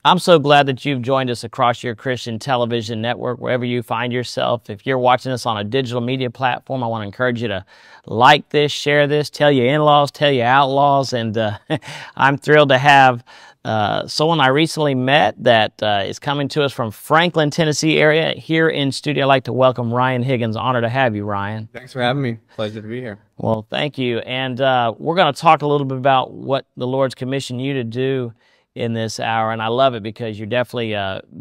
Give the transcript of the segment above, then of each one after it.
I'm so glad that you've joined us across your Christian television network, wherever you find yourself. If you're watching us on a digital media platform, I want to encourage you to like this, share this, tell your in-laws, tell your outlaws, and I'm thrilled to have someone I recently met that is coming to us from Franklin, Tennessee area here in studio. I'd like to welcome Ryan Higgins. Honor to have you, Ryan. Thanks for having me. Pleasure to be here. Well, thank you. And we're going to talk a little bit about what the Lord's commissioned you to do in this hour, and I love it because you're definitely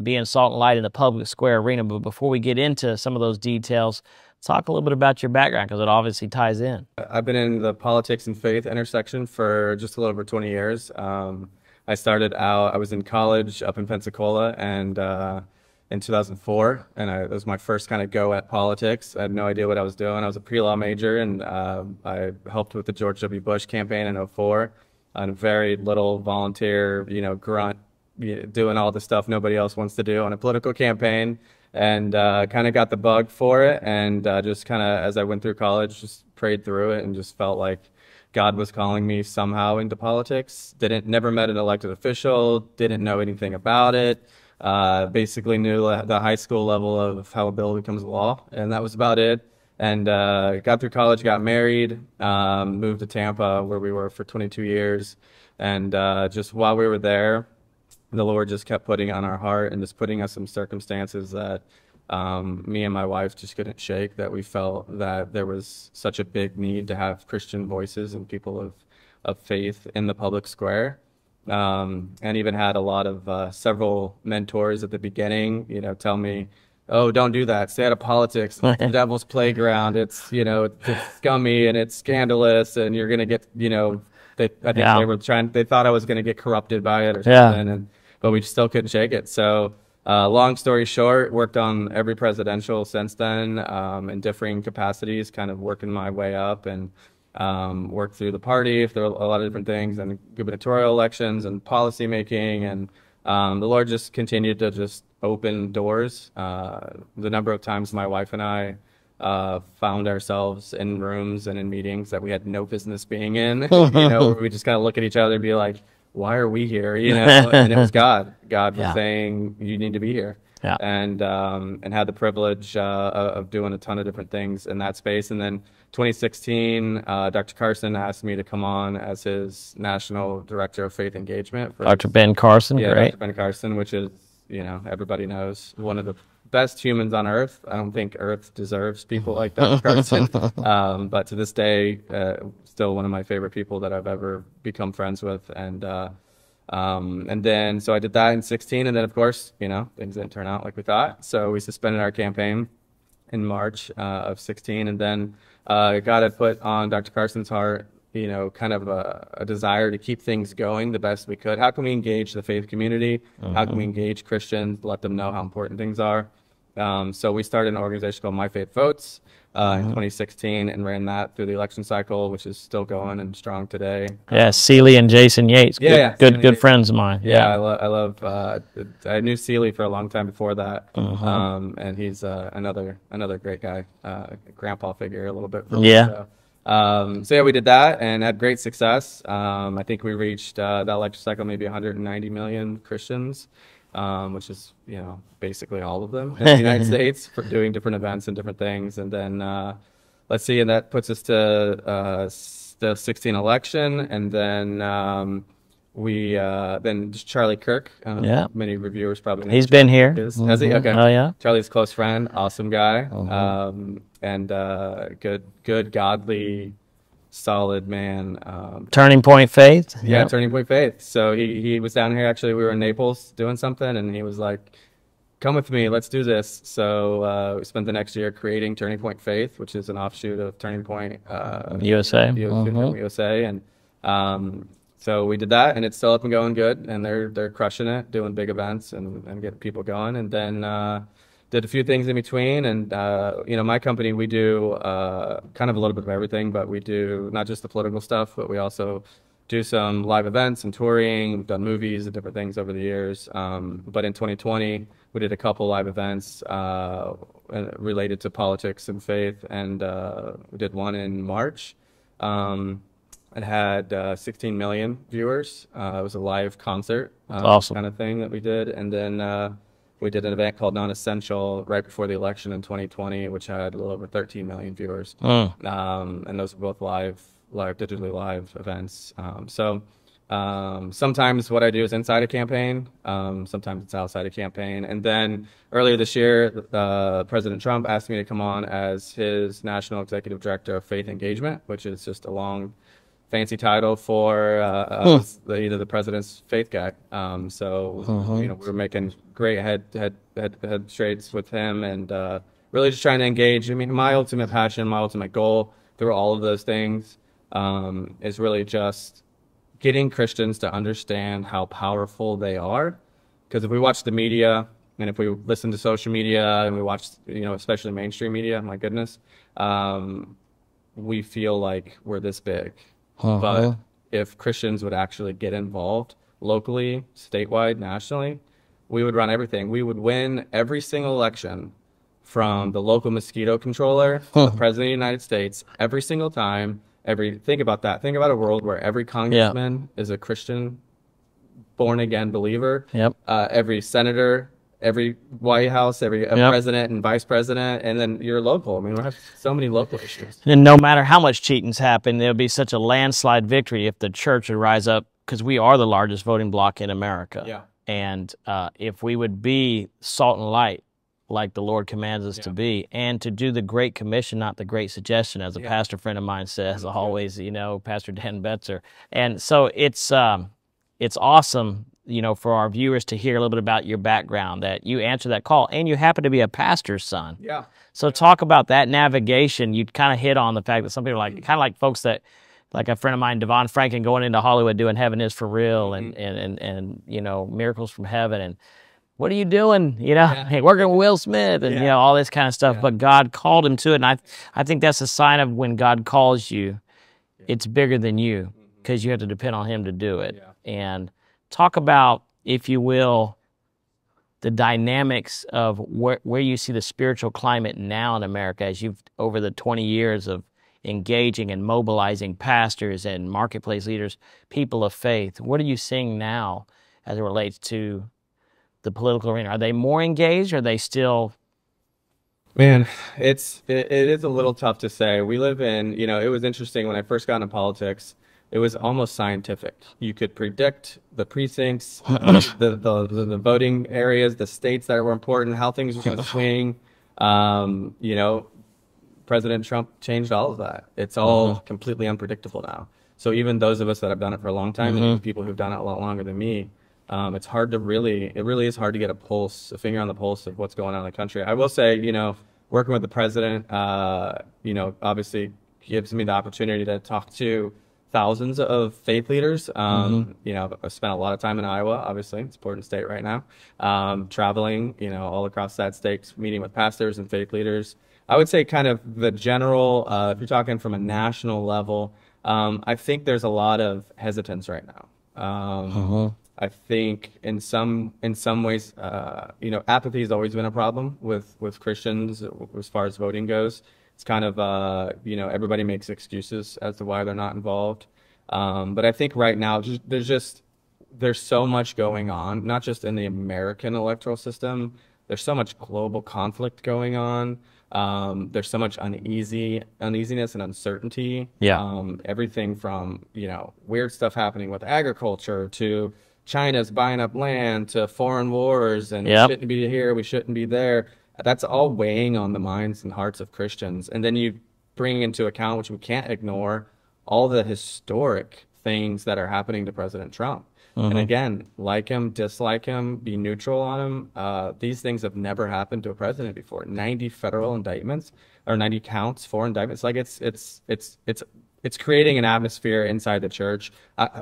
being salt and light in the public square arena. But before we get into some of those details, talk a little bit about your background, because it obviously ties in. I've been in the politics and faith intersection for just a little over 20 years. I started out, I was in college up in Pensacola, and in 2004, and it was my first kind of go at politics. I had no idea what I was doing. I was a pre-law major, and I helped with the George W. Bush campaign in 2004. On very little volunteer, grunt, doing all the stuff nobody else wants to do on a political campaign, and kind of got the bug for it, and just kind of, as I went through college, just prayed through it and just felt like God was calling me somehow into politics. Never met an elected official, didn't know anything about it, basically knew the high school level of how a bill becomes law, and that was about it. And got through college, got married, moved to Tampa, where we were for 22 years. And just while we were there, the Lord just kept putting on our heart and just putting us some circumstances that me and my wife just couldn't shake, that we felt that there was such a big need to have Christian voices and people of faith in the public square. And even had a lot of several mentors at the beginning, tell me, oh, don't do that. Stay out of politics. It's the devil's playground. It's, it's scummy and it's scandalous, and you're going to get, they thought I was going to get corrupted by it or something. But we still couldn't shake it. So long story short, worked on every presidential since then, in differing capacities, kind of working my way up, and worked through the party. There were a lot of different things, and gubernatorial elections and policymaking, and the Lord just continued to just open doors. The number of times my wife and I found ourselves in rooms and in meetings that we had no business being in, where we just kind of look at each other and be like, why are we here? And it was God. God was saying, you need to be here. Yeah. And had the privilege of doing a ton of different things in that space. And then 2016, Dr. Carson asked me to come on as his National Director of Faith Engagement. Dr. Ben Carson, yeah, great. Dr. Ben Carson, which is, everybody knows, one of the best humans on earth. I don't think earth deserves people like Dr. Carson. But to this day, still one of my favorite people that I've ever become friends with. And then, so I did that in 16. And then, of course, things didn't turn out like we thought. So we suspended our campaign in March of 16. And then God had put on Dr. Carson's heart, kind of a desire to keep things going the best we could. How can we engage the faith community? How can we engage Christians, let them know how important things are? So we started an organization called My Faith Votes in 2016, and ran that through the election cycle, which is still going and strong today. Yeah, Seeley and Jason Yates, good friends of mine. Yeah, I love. I knew Seeley for a long time before that, and he's another great guy, grandpa figure a little bit for me. So we did that and had great success. I think we reached that election cycle maybe 190 million Christians, which is basically all of them in the United States, for doing different events and different things. And then let's see, and that puts us to the 16 election, and then then just Charlie Kirk. Many reviewers probably know. He's been here. Has he? Okay. Oh yeah. Charlie's a close friend, awesome guy, and good, godly, solid man. Turning Point Faith. Yeah, Turning Point Faith. So he was down here, actually. We were in Naples doing something, and he was like, come with me, let's do this. So we spent the next year creating Turning Point Faith, which is an offshoot of Turning Point USA. USA. And so we did that, and it's still up and going good, and they're crushing it, doing big events and getting people going. And then did a few things in between, and my company, we do kind of a little bit of everything, but we do not just the political stuff, but we also do some live events and touring. We've done movies and different things over the years. But in 2020, we did a couple live events related to politics and faith, and we did one in March. It had 16 million viewers. It was a live concert awesome. kind of thing that we did. And then we did an event called Non-Essential right before the election in 2020, which had a little over 13 million viewers. And those were both digitally live events. Sometimes what I do is inside a campaign. Sometimes it's outside a campaign. And then earlier this year, President Trump asked me to come on as his National Executive Director of Faith Engagement, which is just a long, fancy title for either the president's faith guy. We're making great head straights with him, and really just trying to engage. I mean, my ultimate passion, my ultimate goal through all of those things is really just getting Christians to understand how powerful they are. Because if we watch the media, and if we listen to social media, and we watch, especially mainstream media, my goodness, we feel like we're this big. But if Christians would actually get involved locally, statewide, nationally, we would run everything. We would win every single election, from the local mosquito controller to the president of the United States, every single time. Think about that. Think about a world where every congressman is a Christian, born-again believer. Every senator, every White House, every president and vice president, and then you're local. I mean, we have so many local issues. And no matter how much cheating's happened, there'll be such a landslide victory if the church would rise up, because we are the largest voting bloc in America. And if we would be salt and light, like the Lord commands us to be, and to do the Great Commission, not the Great Suggestion, as a pastor friend of mine says always, Pastor Dan Betzer. And so it's awesome, for our viewers to hear a little bit about your background, that you answer that call, and you happen to be a pastor's son. So talk about that navigation. You kind of hit on the fact that some people are kind of like folks that, like a friend of mine, Devon Franklin, going into Hollywood doing Heaven is for Real and Miracles from Heaven, and what are you doing? Hey, working with Will Smith and, all this kind of stuff. But God called him to it. And I think that's a sign of when God calls you, it's bigger than you, because you have to depend on him to do it. And talk about, if you will, the dynamics of where you see the spiritual climate now in America, as you've, over the 20 years of engaging and mobilizing pastors and marketplace leaders, people of faith. What are you seeing now as it relates to the political arena? Are they more engaged, or are they still? Man, it is a little tough to say. We live in, it was interesting when I first got into politics. It was almost scientific. You could predict the precincts, the voting areas, the states that were important, how things were going to swing. President Trump changed all of that. It's all completely unpredictable now. So even those of us that have done it for a long time, and people who've done it a lot longer than me, it really is hard to get a finger on the pulse of what's going on in the country. I will say, working with the president, obviously gives me the opportunity to talk to thousands of faith leaders. I've spent a lot of time in Iowa, obviously, it's an important state right now, traveling, all across that state, meeting with pastors and faith leaders. I would say kind of the general, if you're talking from a national level, I think there's a lot of hesitance right now. I think in some ways, apathy has always been a problem with Christians as far as voting goes. It's kind of, everybody makes excuses as to why they're not involved. But I think right now, there's so much going on, not just in the American electoral system. There's so much global conflict going on. There's so much uneasiness and uncertainty. Everything from, weird stuff happening with agriculture to China's buying up land to foreign wars, and we shouldn't be here, we shouldn't be there. That's all weighing on the minds and hearts of Christians. And then you bring into account, which we can't ignore, all the historic things that are happening to President Trump. And again, like him, dislike him, be neutral on him. These things have never happened to a president before. 90 federal indictments, or 90 counts for indictments. Like it's creating an atmosphere inside the church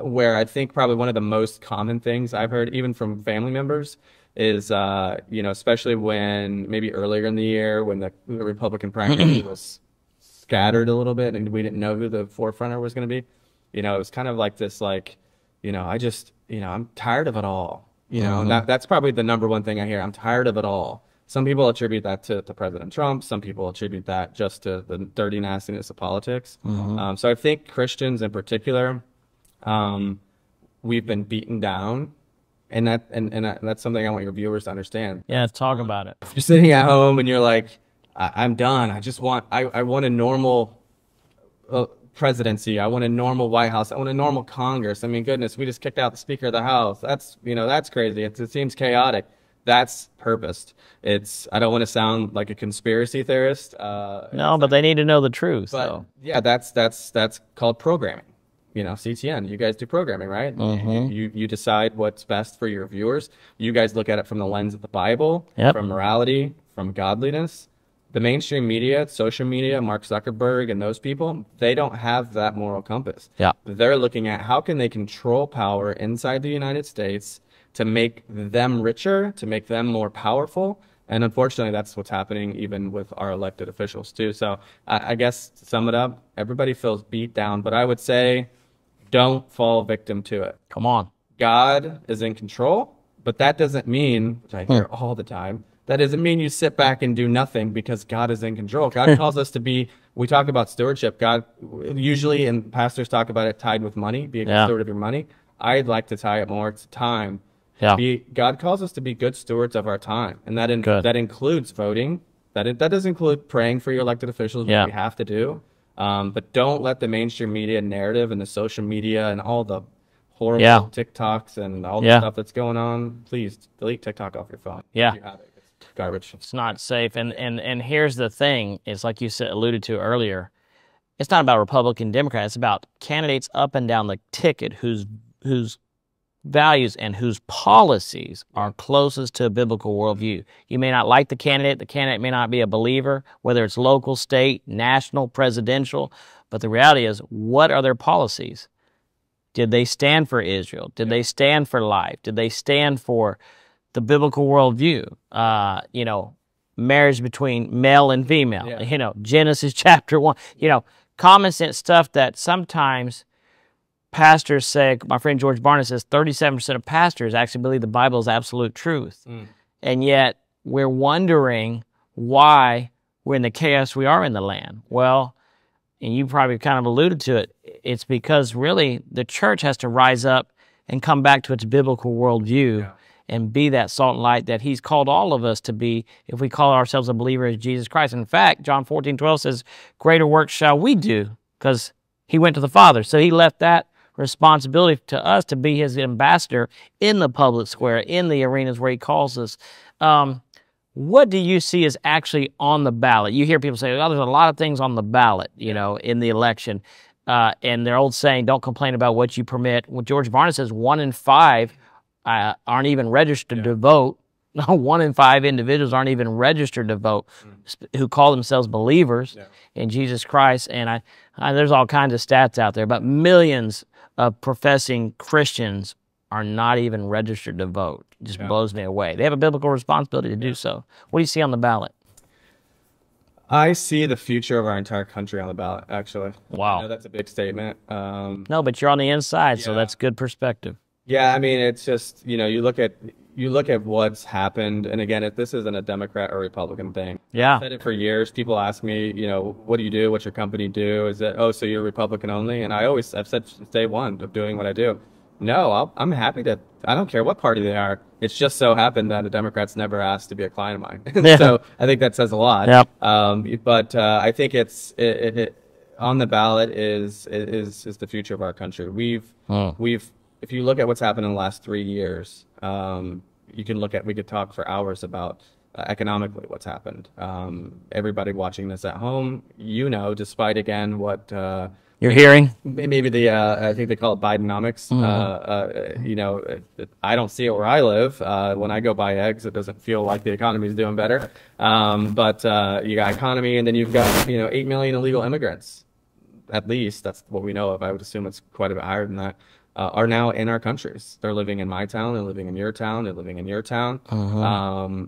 where I think probably one of the most common things I've heard, even from family members, is, especially when maybe earlier in the year when the Republican primary was scattered a little bit and we didn't know who the forefronter was going to be. It was kind of like this, I'm tired of it all. That's probably the number one thing I hear. I'm tired of it all. Some people attribute that to President Trump. Some people attribute that just to the dirty nastiness of politics. So I think Christians in particular, we've been beaten down, and that's something I want your viewers to understand. Yeah, talk about it. If you're sitting at home and you're like, I'm done. I want a normal presidency. I want a normal White House. I want a normal Congress. I mean, goodness, we just kicked out the Speaker of the House. That's crazy. It seems chaotic. That's purposed. I don't want to sound like a conspiracy theorist. No, but they need to know the truth. So yeah, that's called programming. CTN, you guys do programming, right? You decide what's best for your viewers. You guys look at it from the lens of the Bible, from morality, from godliness. The mainstream media, social media, Mark Zuckerberg and those people, they don't have that moral compass. Yeah. They're looking at how can they control power inside the United States to make them richer, to make them more powerful. And unfortunately, that's what's happening even with our elected officials too. So I guess to sum it up, everybody feels beat down, but I would say don't fall victim to it. come on. God is in control, but that doesn't mean, which I hear all the time, that doesn't mean you sit back and do nothing because God is in control. God calls us to be, we talk about stewardship. God, usually, and pastors talk about it tied with money, be a good steward of your money. I'd like to tie it more to time. God calls us to be good stewards of our time, and that includes voting. That does include praying for your elected officials, which we have to do. But don't let the mainstream media narrative and the social media and all the horrible TikToks and all the stuff that's going on. Please delete TikTok off your phone. Yeah. If you have it. It's garbage. It's not safe. And here's the thing. It's like you said, alluded to earlier. It's not about Republican, Democrat. It's about candidates up and down the ticket whose values and whose policies are closest to a biblical worldview. You may not like the candidate. The candidate may not be a believer, whether it's local, state, national, presidential. But the reality is, what are their policies? Did they stand for Israel? Did they stand for life? Did they stand for the biblical worldview? Marriage between male and female. Genesis chapter 1. Common sense stuff that sometimes pastors say. My friend George Barnes says 37% of pastors actually believe the Bible is absolute truth. And yet we're wondering why we're in the chaos we are in the land. Well, and you probably kind of alluded to it, it's because really the church has to rise up and come back to its biblical worldview and be that salt and light that he's called all of us to be if we call ourselves a believer in Jesus Christ. In fact, John 14:12 says, greater works shall we do, because he went to the Father. So he left that responsibility to us to be his ambassador in the public square, in the arenas where he calls us. What do you see is actually on the ballot? You hear people say, oh, there's a lot of things on the ballot, in the election. And their old saying, don't complain about what you permit. Well, George Barnes says 1 in 5 aren't even registered to vote. 1 in 5 individuals aren't even registered to vote who call themselves believers in Jesus Christ. And there's all kinds of stats out there, but millions of professing Christians are not even registered to vote. It just blows me away. They have a biblical responsibility to do so. What do you see on the ballot? I see the future of our entire country on the ballot, actually. Wow. I know that's a big statement. No, but you're on the inside, so that's good perspective. Yeah, I mean, it's just, you look at what's happened, and again, this isn't a Democrat or Republican thing. Yeah. I've said it for years. People ask me, what do you do? What's your company do? Is it, so you're Republican only? And I've said since day one of doing what I do, no, I'm happy to, I don't care what party they are. It's just so happened that the Democrats never asked to be a client of mine. So I think that says a lot. But I think it's on the ballot is the future of our country. If you look at what's happened in the last 3 years, we could talk for hours about economically what's happened. Everybody watching this at home, despite again what you're hearing, maybe I think they call it Bidenomics. I don't see it where I live. When I go buy eggs, it doesn't feel like the economy is doing better. But you got economy, and then you've got 8 million illegal immigrants. At least that's what we know of. I would assume it's quite a bit higher than that. Are now in our countries. They're living in my town. They're living in your town. They're living in your town.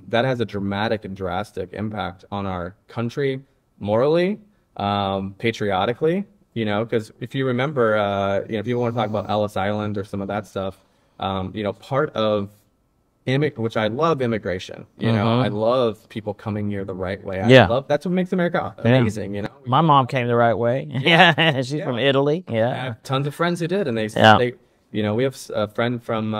That has a dramatic and drastic impact on our country, morally, patriotically. Because if you remember, if you want to talk about Ellis Island or some of that stuff, part of which I love immigration. You know, I love people coming here the right way. Yeah. That's what makes America amazing. You know, my mom came the right way. Yeah, she's from Italy. I Yeah, have tons of friends who did, and they you know, we have a friend from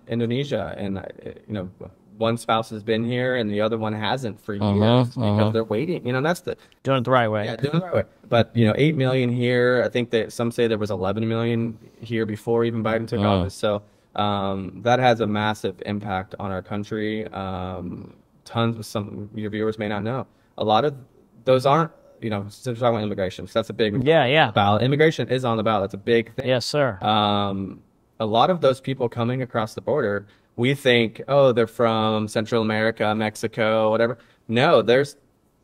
Indonesia, and you know, one spouse has been here and the other one hasn't for years because they're waiting. You know, that's doing it the right way. Yeah, doing it the right way. But you know, 8 million here. I think that some say there was 11 million here before even Biden took office. So that has a massive impact on our country. Tons of some your viewers may not know. A lot of those aren't. You know, since we're talking about immigration, so that's a big ballot. Immigration is on the ballot. That's a big thing. Yes, sir. A lot of those people coming across the border, we think, oh, they're from Central America, Mexico, whatever. No, there's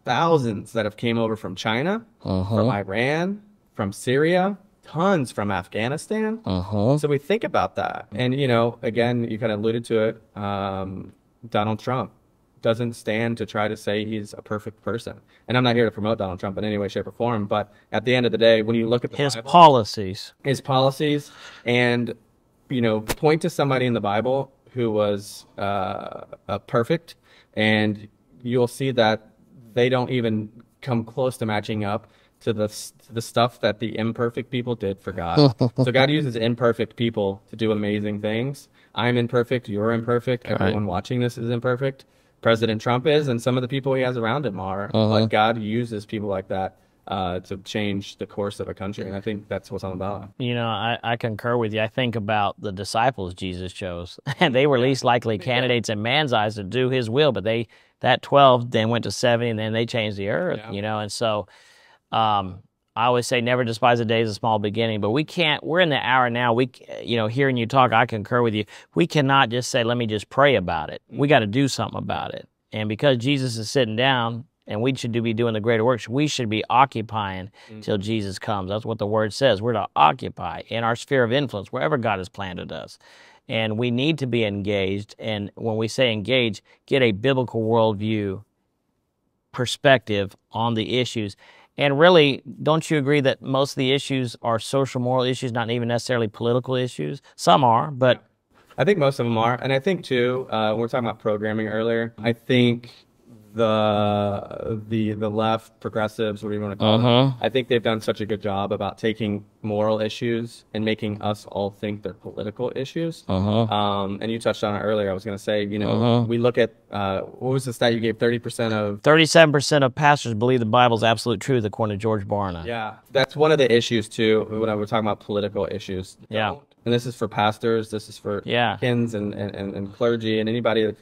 thousands that have came over from China, from Iran, from Syria, tons from Afghanistan. So we think about that. And, you know, again, you kind of alluded to it, Donald Trump doesn't stand to try to say he's a perfect person. And I'm not here to promote Donald Trump in any way, shape, or form, but at the end of the day, when you look at the his Bible, policies, and, you know, point to somebody in the Bible who was perfect, and you'll see that they don't even come close to matching up to the stuff that the imperfect people did for God. So God uses imperfect people to do amazing things. I'm imperfect, you're imperfect, everyone watching this is imperfect. President Trump is, and some of the people he has around him are. But God uses people like that to change the course of a country, and I think that's what's on the ballot. You know, I concur with you. I think about the disciples Jesus chose, and they were least likely candidates in man's eyes to do his will, but that 12 then went to 70, and then they changed the earth, you know, and so I always say never despise a day as a small beginning, but we're in the hour now, you know, hearing you talk, I concur with you. We cannot just say, let me just pray about it. We got to do something about it. And because Jesus is sitting down and we should be doing the greater works, we should be occupying till Jesus comes. That's what the word says. We're to occupy in our sphere of influence, wherever God has planted us. And we need to be engaged. And when we say engage, get a biblical worldview perspective on the issues. And really, don't you agree that most of the issues are social, moral issues, not even necessarily political issues? Some are, but... I think most of them are. And I think, too, we were talking about programming earlier. I think the left, progressives, whatever you want to call it, I think they've done such a good job about taking moral issues and making us all think they're political issues. And you touched on it earlier. I was going to say, you know, we look at, what was the stat you gave, 37% of pastors believe the Bible is absolute truth, according to George Barna. Yeah, that's one of the issues, too, when we're talking about political issues. Yeah. And this is for pastors, this is for kins and clergy and anybody.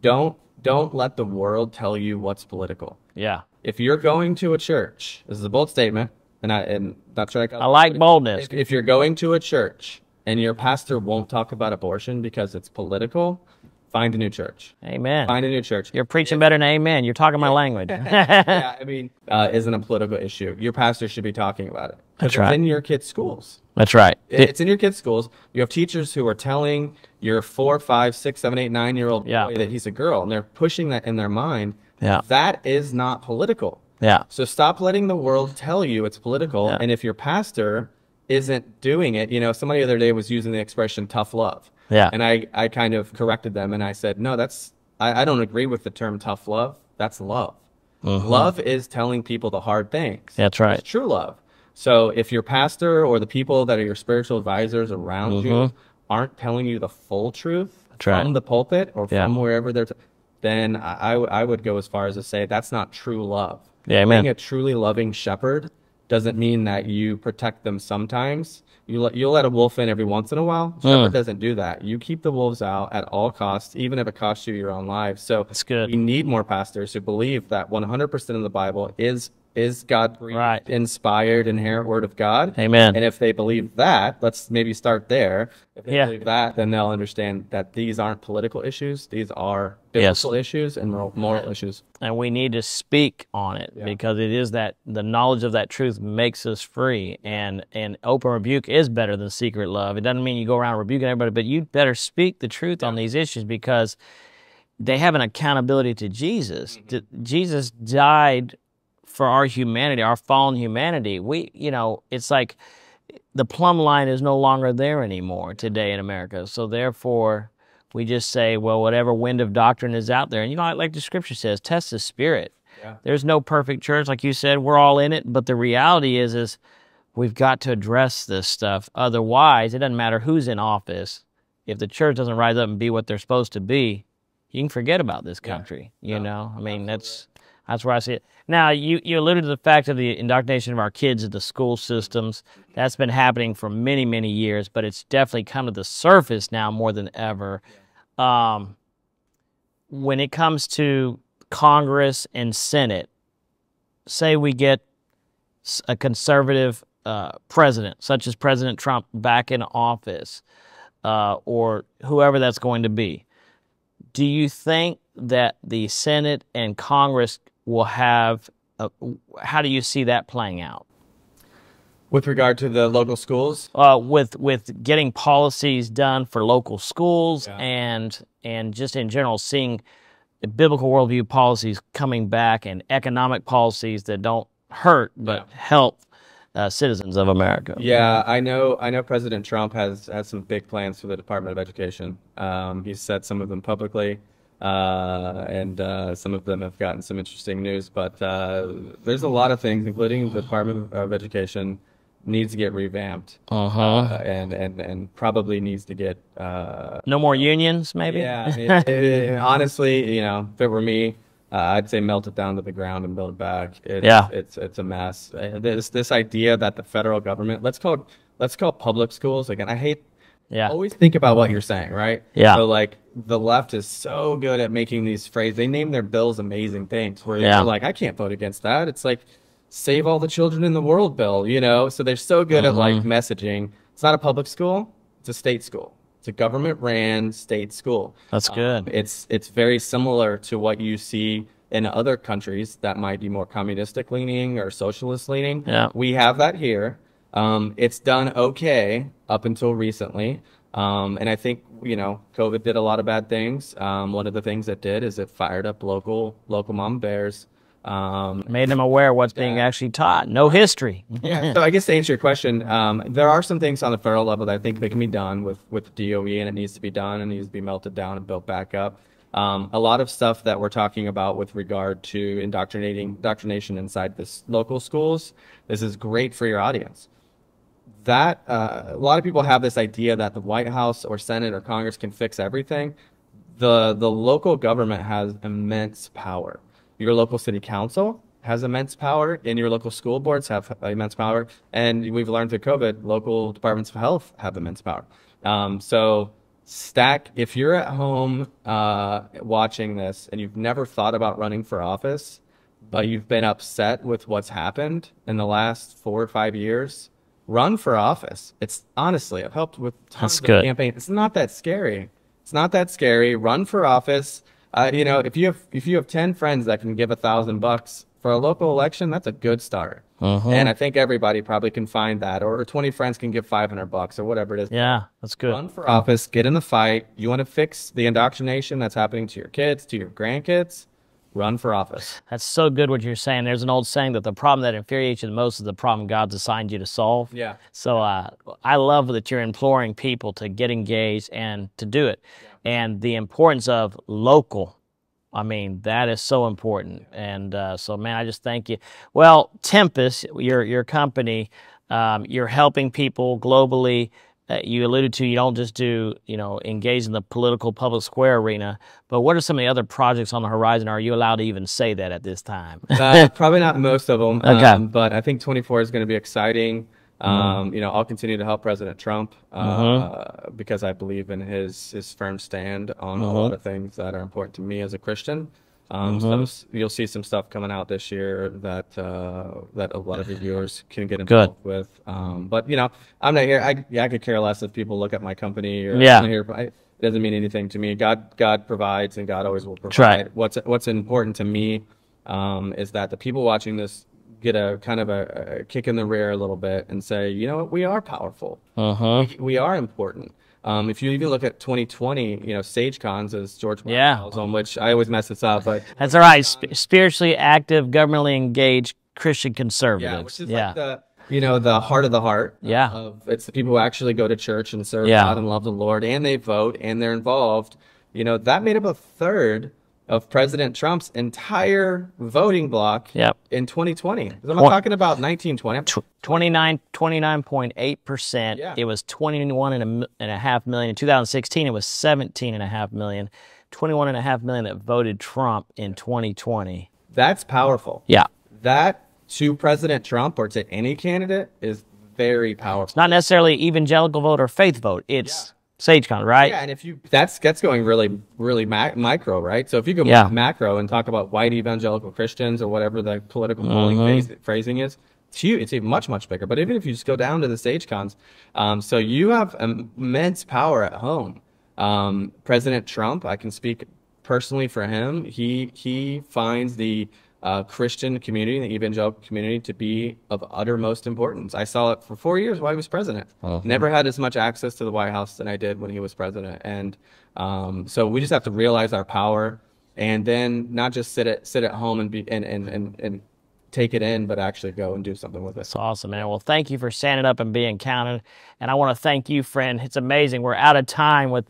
Don't let the world tell you what's political. Yeah. If you're going to a church, this is a bold statement, and not sure I like boldness. If you're going to a church and your pastor won't talk about abortion because it's political, find a new church. Amen. Find a new church. You're preaching better than amen. You're talking my language. Yeah, I mean, isn't a political issue. Your pastor should be talking about it. That's right. It's in your kids' schools. That's right. It's in your kids' schools. You have teachers who are telling your 4, 5, 6, 7, 8, 9-year-old boy that he's a girl, and they're pushing that in their mind. Yeah. That is not political. Yeah. So stop letting the world tell you it's political. And if your pastor isn't doing it, you know, somebody the other day was using the expression tough love. Yeah. And I kind of corrected them and I said, no, I don't agree with the term tough love. That's love. Love is telling people the hard things. That's right. It's true love. So if your pastor or the people that are your spiritual advisors around you aren't telling you the full truth from the pulpit or from wherever they're, then I would go as far as to say that's not true love. Yeah, amen. Being a truly loving shepherd doesn't mean that you protect them sometimes. You'll let a wolf in every once in a while. Shepherd doesn't do that. You keep the wolves out at all costs, even if it costs you your own life. So that's good. We need more pastors who believe that 100% of the Bible is God-breathed, inspired, inherent word of God. Amen. And if they believe that, let's maybe start there. If they believe that, then they'll understand that these aren't political issues. These are biblical issues and moral issues. And we need to speak on it because it is that the knowledge of that truth makes us free. And open rebuke is better than secret love. It doesn't mean you go around rebuking everybody, but you better speak the truth on these issues because they have an accountability to Jesus. Jesus died for our humanity, our fallen humanity. It's like the plumb line is no longer there anymore today in America. So therefore, We just say, well, whatever wind of doctrine is out there. And, you know, like the scripture says, test the spirit. Yeah. There's no perfect church. Like you said, we're all in it. But the reality is we've got to address this stuff. Otherwise, it doesn't matter who's in office. If the church doesn't rise up and be what they're supposed to be, you can forget about this country. You know, I mean, that's where I see it. Now, you alluded to the fact of the indoctrination of our kids in the school systems. That's been happening for many, many years, but it's definitely come to the surface now more than ever. When it comes to Congress and Senate, say we get a conservative president, such as President Trump, back in office, or whoever that's going to be, do you think that the Senate and Congress will have, how do you see that playing out? With regard to the local schools? With getting policies done for local schools and just in general seeing biblical worldview policies coming back and economic policies that don't hurt but help citizens of America. Yeah, I know President Trump has some big plans for the Department of Education. He's said some of them publicly, and some of them have gotten some interesting news. But there's a lot of things, including the Department of Education, needs to get revamped, and probably needs to get no more unions, maybe. Yeah, honestly, you know, if it were me, I'd say melt it down to the ground and build it back. It's a mess. This idea that the federal government, let's call public schools again. I hate. Always think about what you're saying, right? Yeah. So like the left is so good at making these phrases. They name their bills amazing things. Where you're like, I can't vote against that. It's like save all the children in the world bill, you know? So they're so good at like messaging. It's not a public school. It's a state school. It's a government-ran state school. That's good. It's very similar to what you see in other countries that might be more communistic leaning or socialist leaning. Yeah. We have that here. It's done okay up until recently. And I think, you know, COVID did a lot of bad things. One of the things it did is it fired up local mom bears. Made them aware of what's being actually taught. No history. So I guess to answer your question, there are some things on the federal level that I think that can be done with DOE, and it needs to be done and needs to be melted down and built back up. A lot of stuff that we're talking about with regard to indoctrination inside this local schools, this is great for your audience. That a lot of people have this idea that the White House or Senate or Congress can fix everything. The local government has immense power. Your local city council has immense power, and your local school boards have immense power. And we've learned through COVID, local departments of health have immense power. So if you're at home watching this and you've never thought about running for office, but you've been upset with what's happened in the last 4 or 5 years, run for office. It's honestly, I've helped with tons of campaigns. It's not that scary. It's not that scary. Run for office. You know, if you have 10 friends that can give $1,000 for a local election, that's a good start. And I think everybody probably can find that, or 20 friends can give $500 or whatever it is. Yeah, that's good. Run for office, get in the fight. You want to fix the indoctrination that's happening to your kids, to your grandkids, run for office. That's so good what you're saying. There's an old saying that the problem that infuriates you the most is the problem God's assigned you to solve. Yeah. So I love that you're imploring people to get engaged and to do it. And the importance of local, I mean, that is so important. And so, man, I just thank you. Well, Tempus, your company, you're helping people globally. You alluded to you don't just do, you know, engage in the political public square arena, but what are some of the other projects on the horizon? Are you allowed to even say that at this time? Probably not most of them, but I think 24 is going to be exciting. You know, I'll continue to help President Trump because I believe in his firm stand on a lot of things that are important to me as a Christian. So you'll see some stuff coming out this year that a lot of your viewers can get involved with. But you know, I'm not here. I could care less if people look at my company or I'm here. It doesn't mean anything to me. God provides, and God always will provide. What's important to me is that the people watching this get a kind of a kick in the rear a little bit and say, you know what, we are powerful. We are important. If you even look at 2020, you know, SageCons, as George calls on, which I always mess this up, but that's all right. Spiritually active, governmentally engaged Christian conservatives. Which is like you know, the heart of the heart. Yeah. It's the people who actually go to church and serve Yeah. God and love the Lord, and they vote and they're involved. You know, that made up a third of President Trump's entire voting block Yep. in 2020. I'm not talking about 1920. 29.8%. Yeah. It was 21.5 million. In 2016, it was 17.5 million. 21.5 million that voted Trump in 2020. That's powerful. Yeah. That to President Trump or to any candidate is very powerful. Not necessarily evangelical vote or faith vote. It's SageCon, right? Yeah, and if you that's going really, really micro, right? So if you go macro and talk about white evangelical Christians or whatever the political polling phrasing is, it's huge. It's even much, much bigger. But even if you just go down to the SageCons, so you have immense power at home. President Trump, I can speak personally for him. He finds the Christian community, the evangelical community, to be of uttermost importance. I saw it for 4 years while he was president. Never had as much access to the White House than I did when he was president. And so we just have to realize our power, and then not just sit at home and be and take it in, but actually go and do something with it. That's awesome, man. Well, thank you for standing up and being counted. And I want to thank you, friend. It's amazing. We're out of time with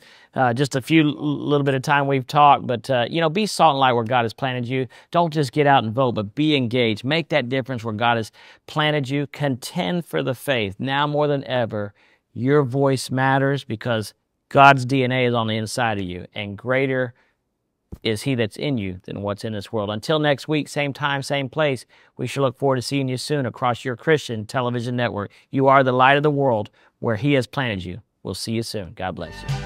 just a little bit of time we've talked. But, you know, be salt and light where God has planted you. Don't just get out and vote, but be engaged. Make that difference where God has planted you. Contend for the faith. Now more than ever, your voice matters because God's DNA is on the inside of you. And greater is he that's in you than what's in this world. Until next week, same time, same place, we sure look forward to seeing you soon across your Christian television network. You are the light of the world where he has planted you. We'll see you soon. God bless you.